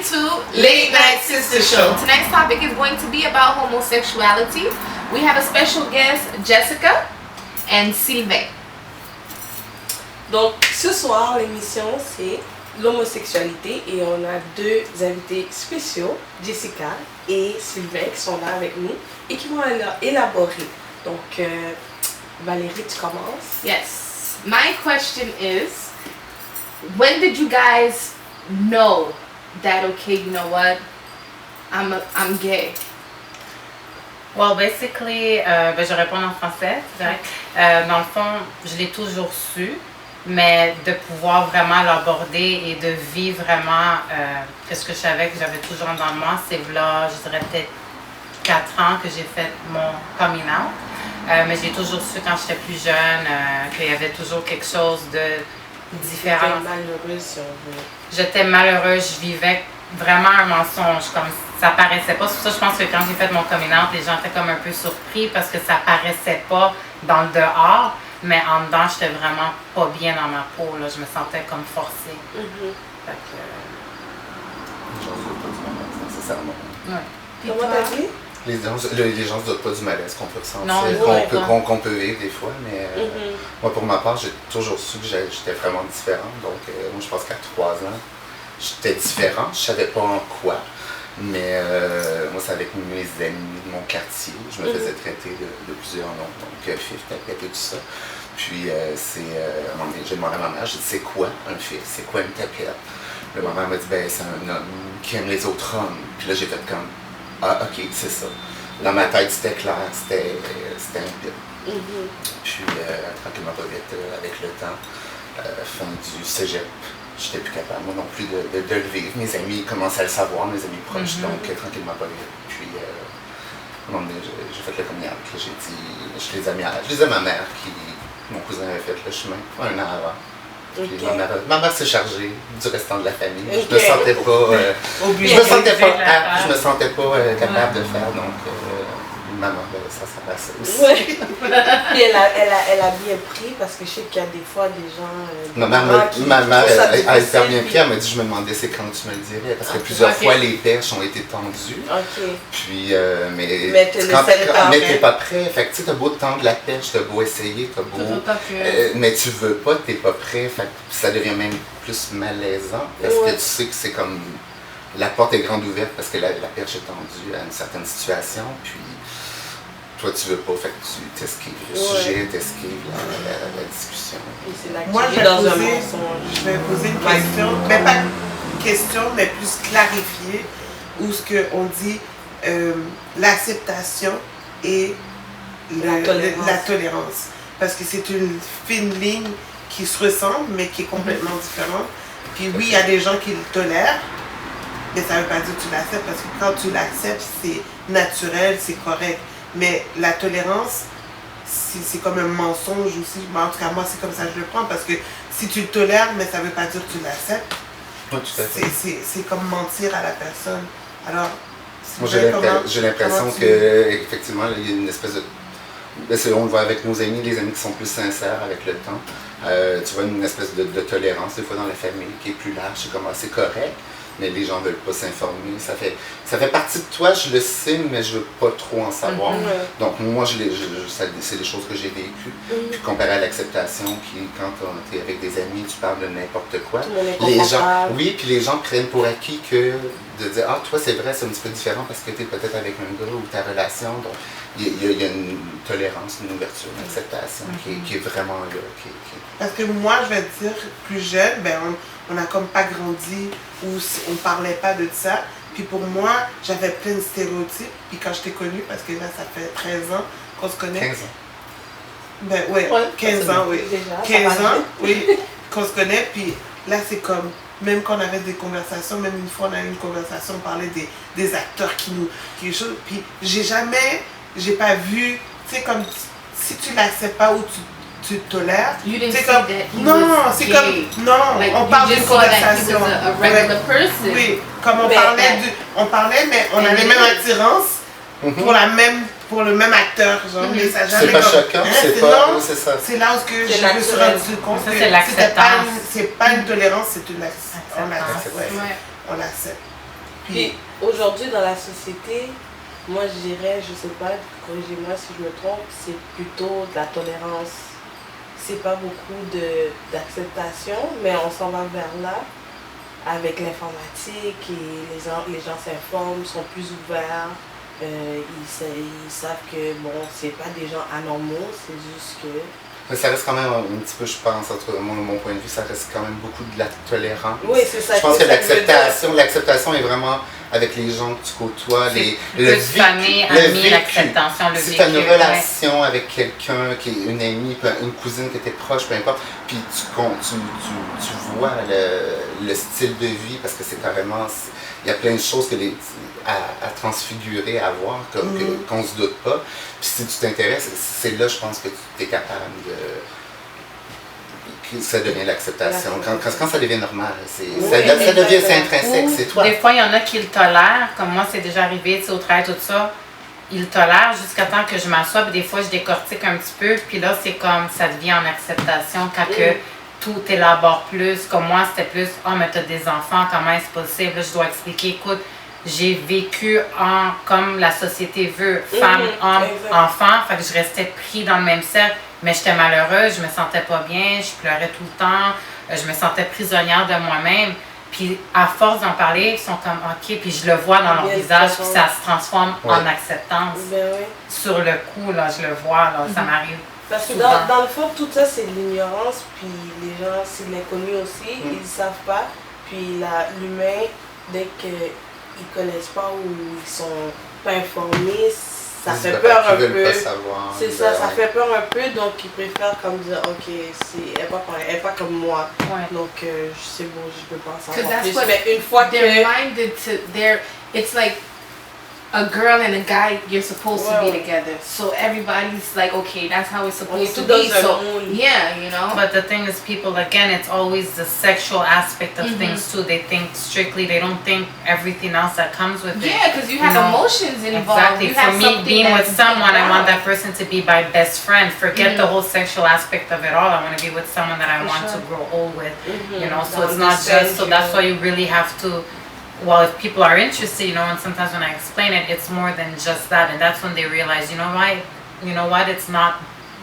to Late Night Sister Show. Tonight's topic is going to be about homosexuality. We have a special guest, Jessica and Sylvain. Donc, ce soir, l'émission, c'est l'homosexualité et on a deux invités spéciaux, Jessica et Sylvain, qui sont là avec nous et qui vont élaborer. Donc, Valérie, tu commences? Yes. My question is, when did you guys know that, okay, you know what, I'm gay? Well, basically, je vais répondre en français. Dans le fond, je l'ai toujours su, mais de pouvoir vraiment l'aborder et de vivre vraiment ce que je savais que j'avais toujours dans moi, c'est là, je dirais peut-être 4 ans que j'ai fait mon coming out. Mais j'ai toujours su quand j'étais plus jeune qu'il y avait toujours quelque chose de différent. J'étais malheureuse, si on veut. J'étais malheureuse, je vivais vraiment un mensonge, comme ça paraissait pas. C'est pour ça que je pense que quand j'ai fait mon coming out, les gens étaient comme un peu surpris parce que ça paraissait pas dans le dehors, mais en dedans, j'étais vraiment pas bien dans ma peau, là. Je me sentais comme forcée. Fait que... C'est ça, non? Ouais. Comment t'as dit? Les gens ne se doutent pas du malaise qu'on peut ressentir, Non, qu'on peut vivre des fois, mais moi, pour ma part, j'ai toujours su que j'étais vraiment différente. Donc, moi, je pense qu'à 3 ans, j'étais différente. Je savais pas en quoi, mais moi, c'est avec mes amis de mon quartier. Je me faisais traiter de plusieurs noms, donc fif, tapette et tout ça. Puis, à un moment donné, j'ai demandé à ma mère, j'ai dit, c'est quoi un fif? C'est quoi une tapette? Puis, ma mère m'a dit, ben, c'est un homme qui aime les autres hommes. Puis là, j'ai fait comme, ah, ok, c'est ça. Dans ma tête, c'était clair, c'était un pire. Puis, tranquillement, pas vite, avec le temps, fin du cégep, j'étais plus capable, moi non plus, de le vivre. Mes amis commençaient à le savoir, mes amis proches, donc tranquillement, pas vite. Puis, à un moment donné, j'ai fait le coming out. J'ai dit, je les ai à ma mère, mon cousin avait fait le chemin 1 an avant. Puis ma mère s'est chargée du restant de la famille. Je me sentais pas capable de faire, donc maman, ça passait aussi. Ouais. Puis elle a bien pris parce que je sais qu'il y a des fois des gens. Ma mère a hyper bien pris, elle m'a dit, je me demandais c'est quand tu me le dirais, parce que plusieurs fois les perches ont été tendues. Puis, mais t'es pas prêt. Fait que tu sais, t'as beau tendre la perche, t'as beau essayer, t'as beau. Mais tu veux pas, t'es pas prêt. Fait que ça devient même plus malaisant, parce que tu sais que c'est comme. La porte est grande ouverte parce que la perche est tendue à une certaine situation, puis toi tu veux pas, fait que tu t'esquives le sujet, t'esquives la discussion. Et c'est là que moi, je vais poser une question, mais pas une question, mais plus clarifiée, où ce qu'on dit l'acceptation et la tolérance. Parce que c'est une fine ligne qui se ressemble, mais qui est complètement différente. Puis oui, il y a des gens qui le tolèrent, mais ça ne veut pas dire que tu l'acceptes, parce que quand tu l'acceptes, c'est naturel, c'est correct. Mais la tolérance, c'est comme un mensonge aussi. En tout cas, moi, c'est comme ça que je le prends, parce que si tu le tolères, mais ça ne veut pas dire que tu l'acceptes. C'est comme mentir à la personne. Alors, moi, j'ai l'impression qu'effectivement, il y a une espèce de... On le voit avec nos amis, les amis qui sont plus sincères avec le temps. Tu vois une espèce de tolérance, des fois, dans la famille, qui est plus large, c'est comme assez correct. Mais les gens ne veulent pas s'informer. Ça fait partie de toi, je le sais, mais je ne veux pas trop en savoir. Donc moi, c'est des choses que j'ai vécues. Puis comparé à l'acceptation, qui quand tu es avec des amis, tu parles de n'importe quoi. Puis les gens prennent pour acquis que de dire, ah, toi, c'est vrai, c'est un petit peu différent parce que tu es peut-être avec un gars ou ta relation. Donc il y a une tolérance, une ouverture, une acceptation qui est vraiment là. Parce que moi, je vais te dire, plus jeune, on n'a comme pas grandi où on parlait pas de ça. Puis pour moi, j'avais plein de stéréotypes. Puis quand je t'ai connue, parce que là, ça fait 13 ans qu'on se connaît. 15 ans. 15 ans, oui. Déjà, 15 ans, oui, qu'on se connaît. Puis là, c'est comme, même quand on avait des conversations, même une fois, on a eu une conversation, on parlait des acteurs qui jouent. Puis j'ai pas vu, tu sais, comme si tu l'acceptes pas ou tu te tolères. C'est comme, c'est comme, on parle d'une conversation. Oui, comme on parlait, mais on avait même attirance pour le même acteur, genre, mais ça jamais. C'est pas choquant, c'est ça. C'est là où je me suis rendu compte que c'est pas une tolérance, c'est une acceptance. On l'accepte. Puis aujourd'hui, dans la société, moi je dirais, je sais pas, corrigez-moi si je me trompe, c'est plutôt de la tolérance. C'est pas beaucoup d'acceptation, mais on s'en va vers là avec l'informatique et les gens s'informent, sont plus ouverts. Ils savent que bon, c'est pas des gens anormaux, c'est juste que. Mais ça reste quand même un petit peu, je pense, entre mon point de vue, ça reste quand même beaucoup de la tolérance. Oui, c'est ça. Je pense que l'acceptation est vraiment avec les gens que tu côtoies, le famille, amis, l'acceptation, le vécu. Si tu as une relation avec quelqu'un qui est une amie, une cousine qui était proche, peu importe, puis tu vois le style de vie, parce que c'est carrément, il y a plein de choses à transfigurer, à voir, qu'on ne se doute pas. Puis si tu t'intéresses, c'est là, je pense, que tu es capable que ça devient l'acceptation. Quand ça devient normal, ça devient intrinsèque, c'est toi. Des fois, il y en a qui le tolèrent, comme moi, c'est déjà arrivé, au travail, tout ça. Ils le tolèrent jusqu'à temps que je m'assoie, puis des fois, je décortique un petit peu, puis là, c'est comme, ça devient en acceptation quand que tout élabore plus. Comme moi, c'était plus, mais t'as des enfants, comment est-ce possible? Là, je dois expliquer, écoute, j'ai vécu comme la société veut, femme, homme, enfant, fait que je restais pris dans le même cercle, mais j'étais malheureuse, je me sentais pas bien, je pleurais tout le temps, je me sentais prisonnière de moi-même. Puis à force d'en parler, ils sont comme OK, puis je le vois dans leur visage, puis ça se transforme en acceptance. Sur le coup, là, je le vois, là, ça m'arrive. Parce que dans le fond, tout ça, c'est de l'ignorance, puis les gens, c'est de l'inconnu aussi, ils ne savent pas. Puis l'humain, dès qu'ils ne connaissent pas ou ils sont pas informés, ça fait peur un peu. C'est ça, ça fait peur un peu, donc ils préfèrent comme dire OK, elle n'est pas comme moi. Donc c'est bon, je peux pas en savoir plus. Mais une fois que it's like a girl and a guy, you're supposed to be together. So everybody's like, okay, that's how it's supposed to be. So yeah, you know. But the thing is, people, again, it's always the sexual aspect of things too. They think strictly, they don't think everything else that comes with it. Yeah, because you have emotions involved. Exactly. For me, being with someone, I want that person to be my best friend. Forget the whole sexual aspect of it all. I want to be with someone that I want to grow old with. You know, so it's not just, so that's why you really have to. Well, if people are interested, you know, and sometimes when I explain it, it's more than just that, and that's when they realize, you know what, it's not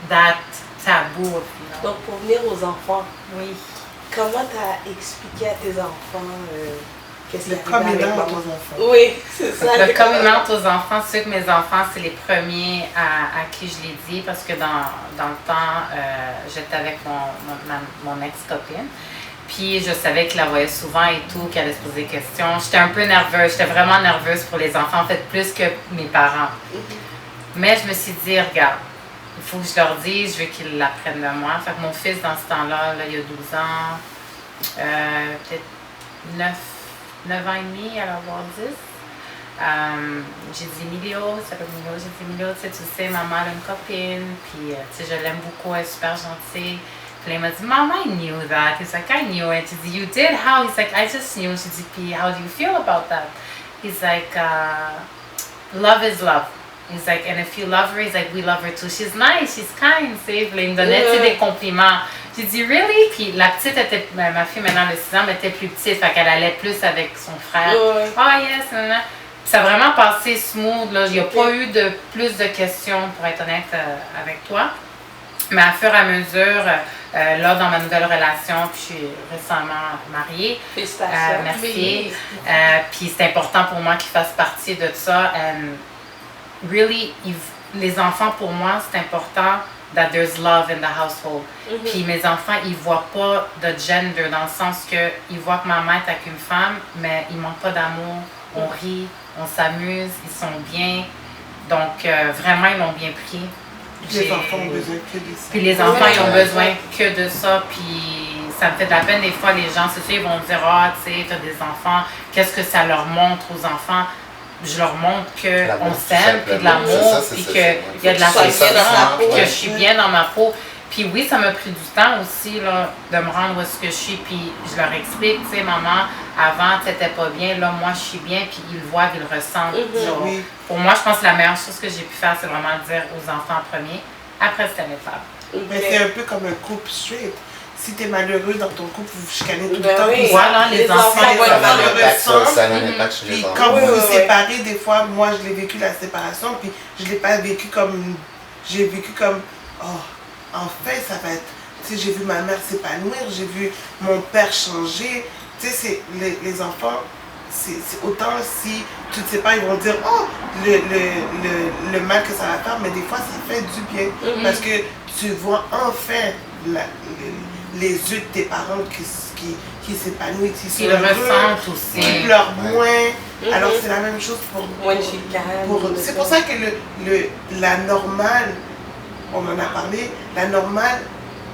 that taboo. You know? Donc, pour venir aux enfants, comment t'as expliqué à tes enfants qu'est-ce qu'il y avait avec maman? Oui, c'est ça. Le coming out aux enfants, ceux que mes enfants, c'est les premiers à qui je l'ai dit, parce que dans le temps, j'étais avec mon ex-copine. Puis je savais qu'il la voyait souvent et tout, qu'elle allait se poser des questions. J'étais un peu nerveuse, j'étais vraiment nerveuse pour les enfants, en fait plus que mes parents. Mais je me suis dit, regarde, il faut que je leur dise, je veux qu'ils l'apprennent de moi. Fait que mon fils, dans ce temps-là, il y a 12 ans, peut-être 9 ans et demi, elle va avoir 10. J'ai dit Emilio, ça s'appelle Emilio, j'ai dit Emilio, tu sais, maman a une copine, puis tu sais, je l'aime beaucoup, elle est super gentille. He m'a dit, Mom, I knew that. He's like, I knew it. She said, you did? How? He's like, I just knew. She said, how do you feel about that? He's like, love is love. He's like, and if you love her, he's like, we love her too. She's nice, she's kind. Il me donnait des compliments. J'ai dit, really? Puis la petite était, ma fille maintenant de 6 ans, mais était plus petite, fait qu'elle allait plus avec son frère. Yes, nanana. Ça a vraiment passé smooth. Là. Il n'y a pas eu de plus de questions, pour être honnête avec toi. Mais à fur et à mesure, là, dans ma nouvelle relation, puis je suis récemment mariée. Félicitations. Merci. Puis c'est important pour moi qu'ils fassent partie de ça. Really, les enfants, pour moi, c'est important that there's love in the household. Puis mes enfants, ils voient pas de gender, dans le sens que ils voient que maman est avec une femme, mais ils manquent pas d'amour. On rit, on s'amuse, ils sont bien. Donc, vraiment, ils l'ont bien pris. Les enfants ont besoin que de ça. Puis les enfants, ils ont besoin que de ça. Puis ça me fait de la peine des fois, les gens, c'est sûr, ils vont dire, tu sais, t'as des enfants, qu'est-ce que ça leur montre aux enfants? Je leur montre qu'on s'aime, puis de l'amour, puis qu'il y a de l'affection, puis que je suis bien dans ma peau. Puis oui, ça m'a pris du temps aussi là, de me rendre où est-ce que je suis, puis je leur explique, tu sais, maman, avant, t'étais pas bien, là, moi, je suis bien, puis ils le voient, ils le ressentent. Genre, pour moi, je pense que la meilleure chose que j'ai pu faire, c'est vraiment dire aux enfants en premier, après, c'était mes femmes. Mais c'est un peu comme un couple straight. si t'es malheureux dans ton couple, vous vous chicanez tout le Ben temps. oui. Puis Voilà, les enfants, Ça a les un enfants le impact sur- ressentent. ça a un impact chez Puis les enfants. quand vous vous ouais. séparez, des fois, moi je l'ai vécu la séparation, puis je l'ai pas vécu comme. J'ai vécu comme. Oh, enfin ça va être. Tu sais, j'ai vu ma mère s'épanouir, j'ai vu mon père changer. Tu sais, c'est les enfants, c'est autant si tu te sépares, ils vont dire oh, le mal que ça va faire, mais des fois ça fait du bien. Parce que tu vois enfin les yeux de tes parents qui s'épanouissent, qui sont Ils le heureux, ressentent aussi. qui pleurent moins. Alors c'est la même chose pour Moins de chicane. c'est pour ça que la normale, on en a parlé, la normale,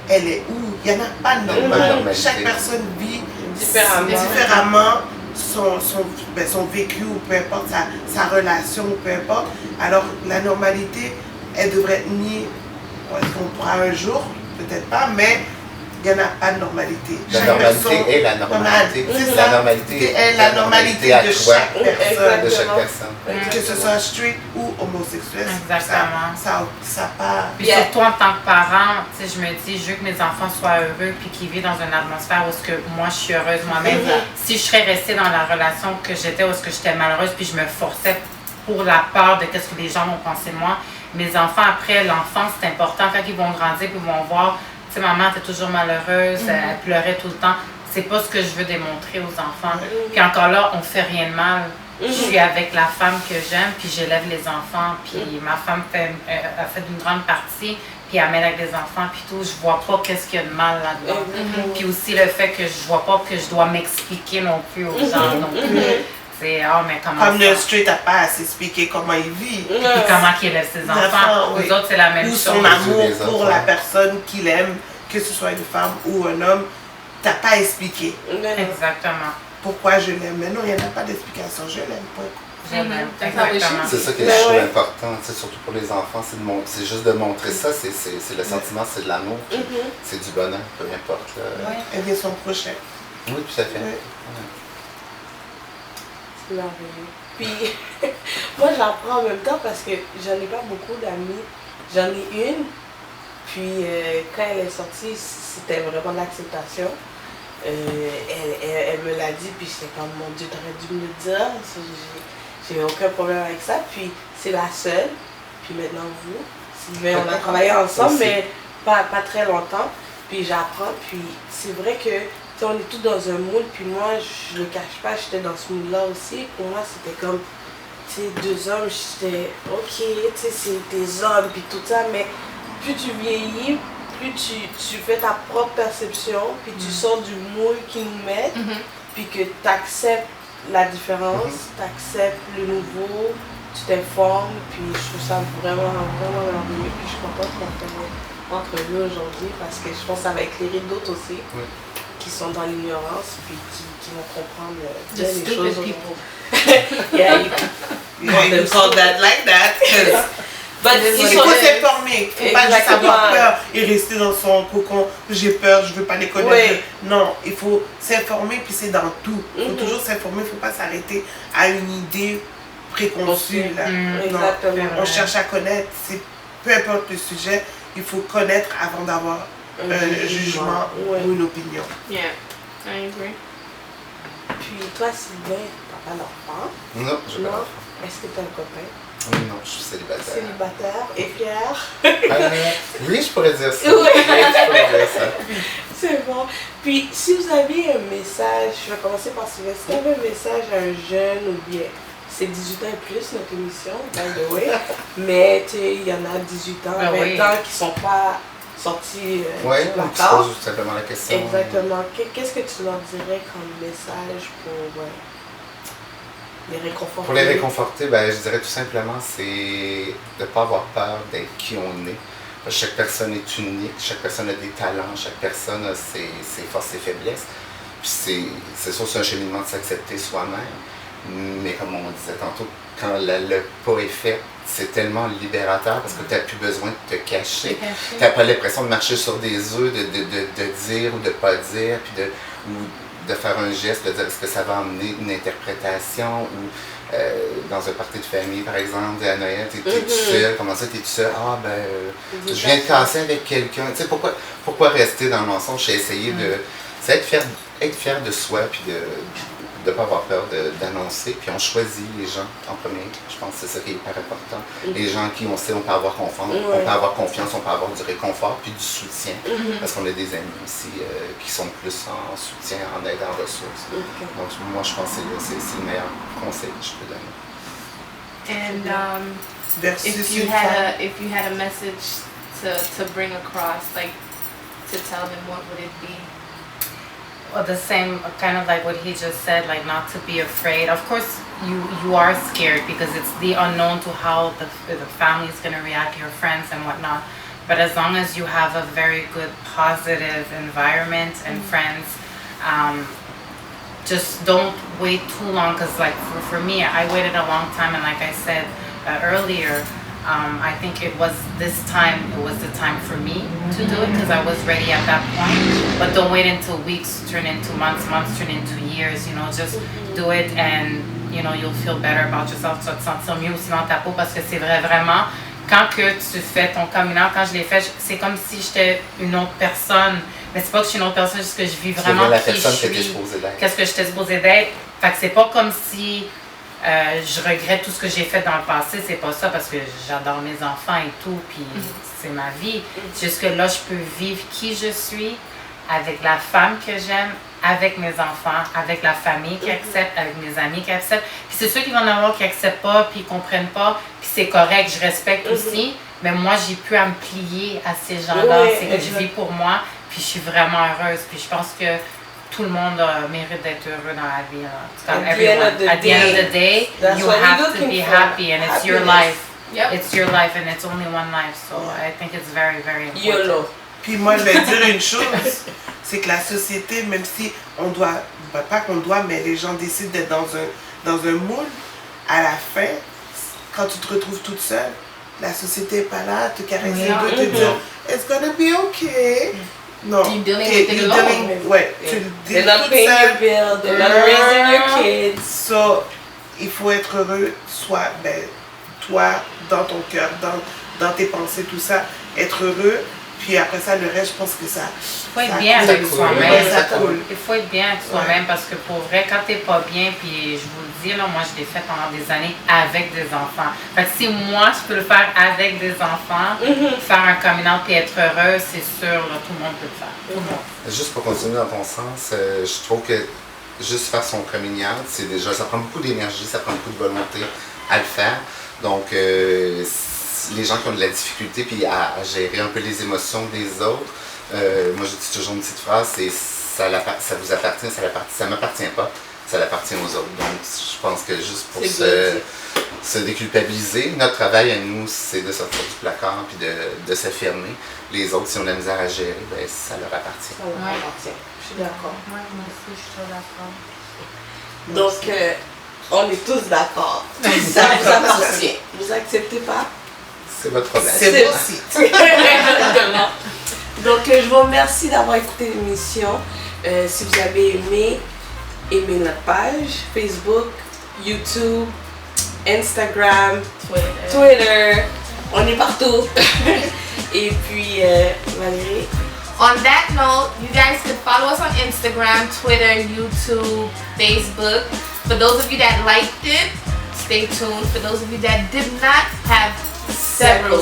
elle est où? Il n'y en a pas de normale. normalité. Chaque personne vit Différemment. son vécu ou peu importe sa relation ou peu importe. Alors la normalité, elle devrait être mise, est-ce qu'on pourra un jour? Peut-être pas, mais il n'y en a pas de normalité. La Chaque normalité personne- est la normalité. C'est La ça. normalité C'est la normalité à de toi, chaque personne. de chaque personne. Que ce soit straight ou homosexuel. Exactement. Ça part. Puis surtout en tant que parent, tu sais, je me dis, je veux que mes enfants soient heureux puis qu'ils vivent dans une atmosphère où est-ce que moi je suis heureuse moi-même. Si je serais restée dans la relation que j'étais, où est-ce que j'étais malheureuse puis je me forçais pour la peur de qu'est-ce que les gens vont penser de moi, mes enfants après l'enfance, c'est important quand ils vont grandir puis ils vont voir, tu sais, maman était toujours malheureuse, elle pleurait tout le temps. C'est pas ce que je veux démontrer aux enfants. Puis encore là, on fait rien de mal. Je suis avec la femme que j'aime, puis j'élève les enfants, puis ma femme a fait une grande partie, puis elle m'aide avec les enfants, puis tout. Je vois pas qu'est-ce qu'il y a de mal là-dedans. Puis aussi le fait que je vois pas que je dois m'expliquer non plus aux gens non plus. C'est, mais comment Comme ça? le straight n'a pas à s'expliquer comment il vit. Puis comment qu'il élève ses enfants. Oui. Aux autres, c'est la même Ou chose. son amour Les autres, pour ouais. la personne qu'il aime, que ce soit une femme ou un homme, t'as pas à expliquer Exactement. pourquoi je l'aime. Mais non, il n'y en a pas d'explication. Je l'aime, point. Je l'aime. Exactement. Exactement. C'est ça que Ben je trouve ouais. important, tu sais, surtout pour les enfants, c'est juste de montrer ça, c'est le sentiment, c'est de l'amour, c'est du bonheur, peu importe. Là. Ouais. Aimer son prochain. Oui, tout à fait. Ouais. Ouais. C'est merveilleux. Puis, moi, j'apprends en même temps parce que j'en ai pas beaucoup d'amis. J'en ai une. Puis, quand elle est sortie, c'était vraiment de l'acceptation. Elle me l'a dit, puis j'étais comme, mon Dieu, t'aurais dû me le dire. J'ai aucun problème avec ça. Puis, c'est la seule. Puis maintenant, vous. Sylvain, on a travaillé ensemble, Aussi. mais pas très longtemps. Puis, j'apprends. Puis, c'est vrai que tu sais, on est tous dans un moule, puis moi, je le cache pas, j'étais dans ce moule-là aussi. Pour moi, c'était comme, tu sais, deux hommes, j'étais, ok, tu sais, c'est des hommes, puis tout ça, mais plus tu vieillis, plus tu fais ta propre perception, puis tu sors du moule qu'ils nous mettent, puis que tu acceptes la différence, tu acceptes le nouveau, tu t'informes, puis je trouve ça vraiment, vraiment merveilleux, puis je suis contente qu'on fait entrevue aujourd'hui, parce que je pense que ça va éclairer d'autres aussi. Oui. Qui sont dans l'ignorance, puis qui vont comprendre The bien les stupid choses. people. Yeah, You can call that like that. Il faut s'informer. Il ne faut pas juste avoir peur et rester dans son cocon. J'ai peur, je ne veux pas les connaître. Oui. Non, il faut s'informer, puis c'est dans tout. Il faut toujours s'informer, il ne faut pas s'arrêter à une idée préconçue. Là. Non, Exactement. on cherche à connaître. Peu importe le sujet, il faut connaître avant d'avoir un jugement Ouais. ou une opinion. Yeah, I agree. Puis toi, Sylvain, t'as pas d'enfant? Non, je vais Non. pas. Est-ce que t'as un copain? Non, je suis célibataire. Célibataire et fier? Oui, je pourrais dire ça. Oui. Oui, je pourrais dire ça. C'est bon. Puis si vous aviez un message, je vais commencer par Sylvain, si vous avez un message à un jeune ou bien, c'est 18 ans et plus notre émission, by the way, mais tu sais, il y en a 18 ans, 20 ans qui sont pas sortis Oui, du on se placard. pose tout simplement la question. Exactement. Qu'est-ce que tu leur dirais comme message pour les réconforter? Pour les réconforter, ben, je dirais tout simplement, c'est de ne pas avoir peur d'être qui on est. Parce que chaque personne est unique, chaque personne a des talents, chaque personne a ses forces et faiblesses. Puis c'est sûr, c'est un cheminement de s'accepter soi-même. Mais comme on disait tantôt, quand le pas est fait, c'est tellement libérateur parce que tu n'as plus besoin de te cacher. Tu n'as pas l'impression de marcher sur des œufs, de dire ou de ne pas dire, puis de faire un geste, de dire est-ce que ça va amener une interprétation ou dans un party de famille, par exemple, à Noël, t'es tout seul, comment ça, t'es tout seul? Ah, je viens de casser avec quelqu'un. Tu sais, pourquoi rester dans le mensonge? J'ai essayé de... C'est être fier de soi, puis de ne pas avoir peur d'annoncer. Puis on choisit les gens en premier. Je pense que c'est ça qui est hyper important. Les gens qui on sait, on peut avoir confiance, on peut avoir confiance, on peut avoir du réconfort, puis du soutien. Parce qu'on a des amis aussi qui sont plus en soutien, en aide, en ressources. Donc moi, je pense que c'est le meilleur conseil que je peux donner. And if you had a message to bring across, like to tell them, what would it be? Well, the same, kind of like what he just said, like not to be afraid. Of course, you are scared because it's the unknown to how the family is going to react, your friends and whatnot. But as long as you have a very good, positive environment and friends, just don't wait too long. Because like for me, I waited a long time, and like I said earlier, I think it was the time for me to do it because I was ready at that point. But don't wait until weeks turn into months, months turn into years, just do it and, you'll feel better about yourself. Tu vas te sentir mieux aussi dans ta peau parce que c'est vraiment, quand que tu fais ton coming out, quand je l'ai fait, c'est comme si j'étais une autre personne. Mais c'est pas que je suis une autre personne, c'est juste que je vis vraiment qui je suis. Qu'est-ce que j'étais supposée d'être. Fait que c'est pas comme si... je regrette tout ce que j'ai fait dans le passé, c'est pas ça parce que j'adore mes enfants et tout, puis c'est ma vie. C'est juste que là, je peux vivre qui je suis, avec la femme que j'aime, avec mes enfants, avec la famille qui accepte, avec mes amis qui acceptent. Puis c'est ceux qui vont en avoir qui acceptent pas, puis ils comprennent pas, puis c'est correct, je respecte aussi, mais moi, j'ai pu à me plier à ces gens-là, c'est que je vis pour moi, puis je suis vraiment heureuse, puis je pense que tout le monde mérite d'être heureux dans la vie. At the end of the day, you have to be happy, and it's your life. Yep. It's your life, and it's only one life. So I think it's very, very important. YOLO. Puis moi, je vais dire une chose, c'est que la société, même si on doit, pas qu'on doit, mais les gens décident d'être dans un moule, à la fin, quand tu te retrouves toute seule, la société n'est pas là, te caresser le dos, te dire « It's gonna be okay ». Non, they're not paying your bill, they're not raising your kids. So, il faut être heureux, soit toi, dans ton cœur, dans tes pensées, tout ça, être heureux. Puis après ça, le reste, je pense que ça... Il faut être bien avec soi-même. Il faut être bien avec soi-même parce que pour vrai, quand t'es pas bien, puis je vous le dis, là, moi je l'ai fait pendant des années avec des enfants. Fait que si moi je peux le faire avec des enfants, faire un coming out et être heureux, c'est sûr, là, tout le monde peut le faire. Tout le monde. Juste pour continuer dans ton sens, je trouve que juste faire son coming out, c'est déjà, ça prend beaucoup d'énergie, ça prend beaucoup de volonté à le faire. Donc, les gens qui ont de la difficulté puis à gérer un peu les émotions des autres, moi je dis toujours une petite phrase, c'est ça vous appartient, ça m'appartient pas, ça appartient aux autres. Donc je pense que juste pour se déculpabiliser, notre travail à nous, c'est de sortir du placard puis de s'affirmer. Les autres, si on a la misère à gérer, ça leur appartient. Ça leur appartient. Je suis d'accord. Moi aussi, je suis trop d'accord. Donc, on est tous d'accord. Ça vous appartient. Vous acceptez pas? C'est votre problème. C'est bon aussi. Exactement. Donc, je vous remercie d'avoir écouté l'émission. Si vous avez aimé notre page Facebook, YouTube, Instagram, Twitter. On est partout. Et puis, Valérie. On that note, you guys can follow us on Instagram, Twitter, YouTube, Facebook. For those of you that liked it, stay tuned. For those of you that did not, have several